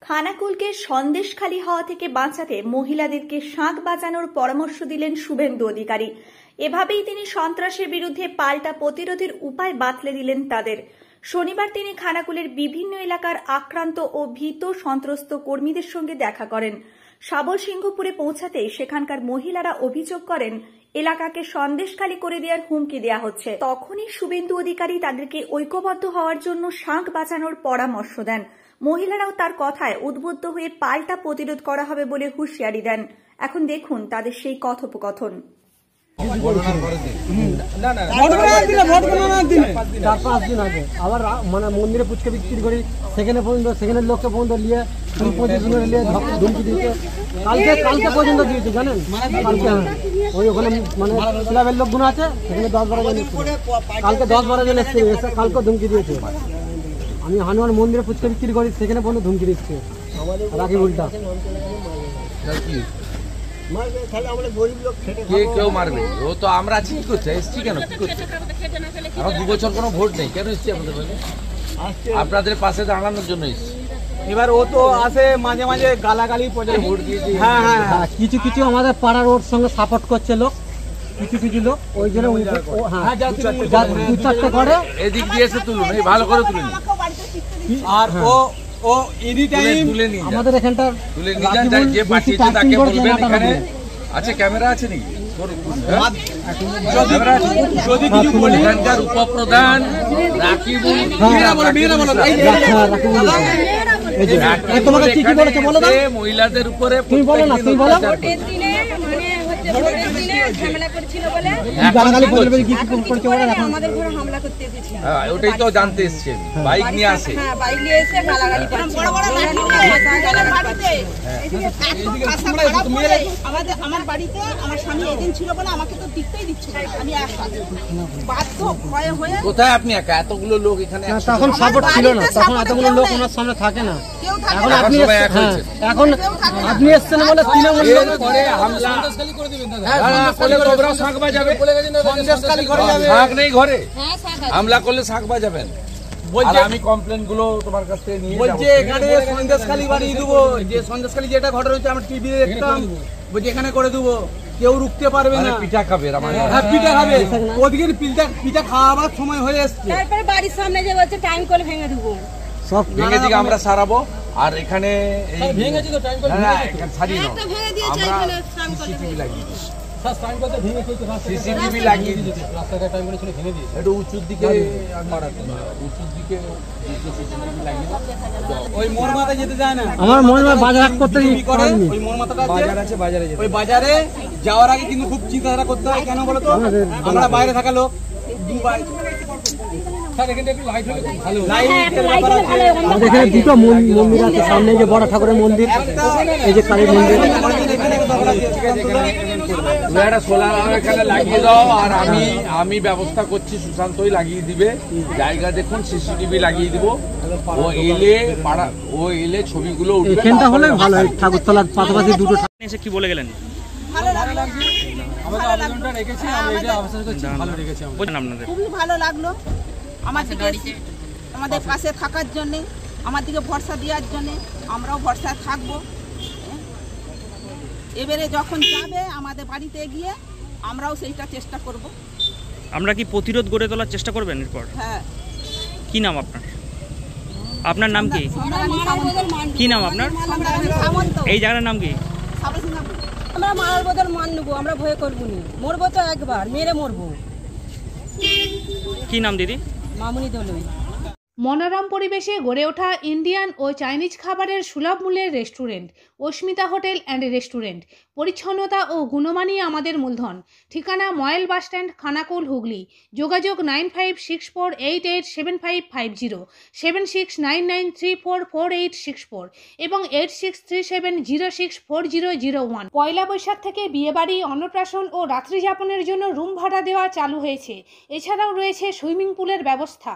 খানাকুলকে সন্দেশখালী হওয়া থেকে বাঁচাতে মহিলাদেরকে শাঁখ বাজানোর পরামর্শ দিলেন শুভেন্দু অধিকারী। এভাবেই তিনি সন্ত্রাসের বিরুদ্ধে পাল্টা প্রতিরোধের উপায় বাতলে দিলেন তাদের। শনিবার তিনি খানাকুলের বিভিন্ন এলাকার আক্রান্ত ও ভীত সন্ত্রস্ত কর্মীদের সঙ্গে দেখা করেন। সাবলসিংহপুরে পৌঁছাতেই সেখানকার মহিলারা অভিযোগ করেন এলাকাকে সন্দেশখালী করে দেওয়ার হুমকি দেওয়া হচ্ছে। তখনই শুভেন্দু অধিকারী তাদেরকে ঐক্যবদ্ধ হওয়ার জন্য শাঁখ বাজানোর পরামর্শ দেন। মহিলারাও তার কথায় উদ্বুদ্ধ হয়ে পাল্টা প্রতিরোধ করা হবে বলে হুঁশিয়ারি দেন। এখন দেখুন তাদের সেই কথোপকথন। আবার মানে মন্দিরে পুচকে বিক্রি করি, সেখানের লোককে পর্যন্ত নিয়ে ধুমকি দিয়েছে। কালকে পর্যন্ত দিয়েছে, জানেন? কালকে ওই ওখানে মানে ক্লাবের লোকগুলো আছে, সেখানে 10-12 জন এসছে। কালকে 10-12 জন এসছে, কালকে ধুমকি দিয়েছে। আমি হনুমান মন্দিরে ফুচকা বিক্রি করি, সেখানে পর্যন্ত ধুমকি দিচ্ছে রাখি উল্টা। কেউ মারবে, ও তো আমরা আছি। কি করছে এসছি কেন? কি করছে? আমার 2 বছর কোনো ভোট নেই, কেন এসছি আপনাদের কাছে? আপনাদের পাশে দাঁড়ানোর জন্য এসছি। এবার ও তো আসে মাঝে মাঝে গালাগালি ভোট দিয়েছি। হ্যাঁ, কিছু কিছু আমাদের পাড়ার ওর সঙ্গে সাপোর্ট করছে লোক, কিছু লোক ওই জন্য করে এদিক দিয়ে এসে তুলুন, এই ভালো করে তুলে নিন। আর ও এনি টাইম তুলে নিন, আমাদের এখানটা তুলে নিয়ে যান। যে পাঠিয়েছে তাকে বলবেন এখানে আছে, ক্যামেরা আছে নাকি? যদি কিছু বলি, এখানকার উপপ্রধান রাকিবুল, তোমাকে কি কি বলেছে বলো না? মহিলাদের উপরে তুমি বলো না, তুমি বলো। ওটাই তো জানতে এসছেন, বাইক নিয়ে আসে। আমার বাড়িতে আমার স্বামী এজেন্ট ছিল বলে আমাকে তো টিকতেই দিচ্ছে না। আমি একা বাধ্য ভয়ে হয়ে। কোথায় আপনি একা? এতগুলো লোক এখানে তখন সাপোর্ট ছিল না, তখন এতগুলো লোক ওনার সামনে থাকে না। এখন আপনি এখন আপনি এসছেন বলে তৃণমূল পরে হামলা শাঁখ বাজাবে। শাঁখ নেই ঘরে, হামলা করলে শাঁখ বাজাবেন। আমি কমপ্লেন গুলো তোমার কাছ থেকে নিয়ে বলছে এখানে সন্দেশখালী বানিয়ে দেবো। যে সন্দেশখালী যেটা ঘটনা হচ্ছে আমরা টিভি দেখতাম, বলছে এখানে করে দেবো, কেউ রুখতে পারবে না। পিঠা খাবে, হ্যাঁ পিঠা খাবে। ওদিকে পিঠা খাওয়াবার সময় হয়ে এসছে। তারপরে বাড়ির সামনে যে বলছে টাইম করে ভেঙে দেবো, সব ভেঙে দিকে আমরা সারাবো। আর এখানে ভেঙেছি তো টাইম করে ছাড়িয়ে নাও, আমরা সিসিটিভি লাগিয়ে দিই। সিসিটিভি লাগিয়ে দিই, একটু উঁচুর দিকে উঁচুর দিকে ওই মোর মাথায় যেতে যায় না। আমার মনে হয় বাজার করতে ওই মোর মাথাটা বাজার আছে, বাজারে ওই বাজারে যাওয়ার আগে কিন্তু খুব চিন্তাধারা করতে হয়। কেন বলো তো? আমরা বাইরে থাকা লোক, দুটো মন্দির আছে সামনে, যে বড় ঠাকুরের মন্দির, এই যে কালী মন্দির। এখানে লাগিয়ে দাও, আর আমি ব্যবস্থা করছি, সুশান্তই লাগিয়ে দিবে। জায়গা দেখুন, সিসিটিভি লাগিয়ে দিব। ও এলে ছবিগুলো উঠবে। এখানটা হলে ভালো হয়, ঠাকুরতলার পাশাপাশি দুটো। এসে কি বলে গেলেন? খুবই ভালো লাগলো আমাদের পাশে থাকার জন্যে, আমার দিকে ভরসা দেওয়ার জন্যে। আমরাও ভরসায় থাকবো। এবারে যখন যাবে আমাদের বাড়িতে গিয়ে আমরাও সেইটা চেষ্টা করব। আমরা কি প্রতিরোধ গড়ে তোলার চেষ্টা করবেন এরপর? হ্যাঁ। কি নাম আপনার? আপনার নাম কি? কি নাম আপনার? এই জায়গার নাম কি? আমরা মারার বদল মান নেবো, আমরা ভয় করবো না। মরবো তো একবার, মেরে মরবো। কি নাম দিদি? মামুনি দলুই। মনোরম পরিবেশে গড়ে ওঠা ইন্ডিয়ান ও চাইনিজ খাবারের সুলভ মূল্যের restaurant Asmita hotel and restaurant. পরিচ্ছন্নতা ও গুণমানই আমাদের মূলধন। ঠিকানা ময়েল বাসস্ট্যান্ড, খানাকুল, হুগলি। যোগাযোগ 9564887550, 7699344864 এবং 8637064001। পয়লা বৈশাখ থেকে বিয়েবাড়ি, অন্নপ্রাশন ও রাত্রিযাপনের জন্য রুম ভাড়া দেওয়া চালু হয়েছে। এছাড়াও রয়েছে সুইমিং পুলের ব্যবস্থা।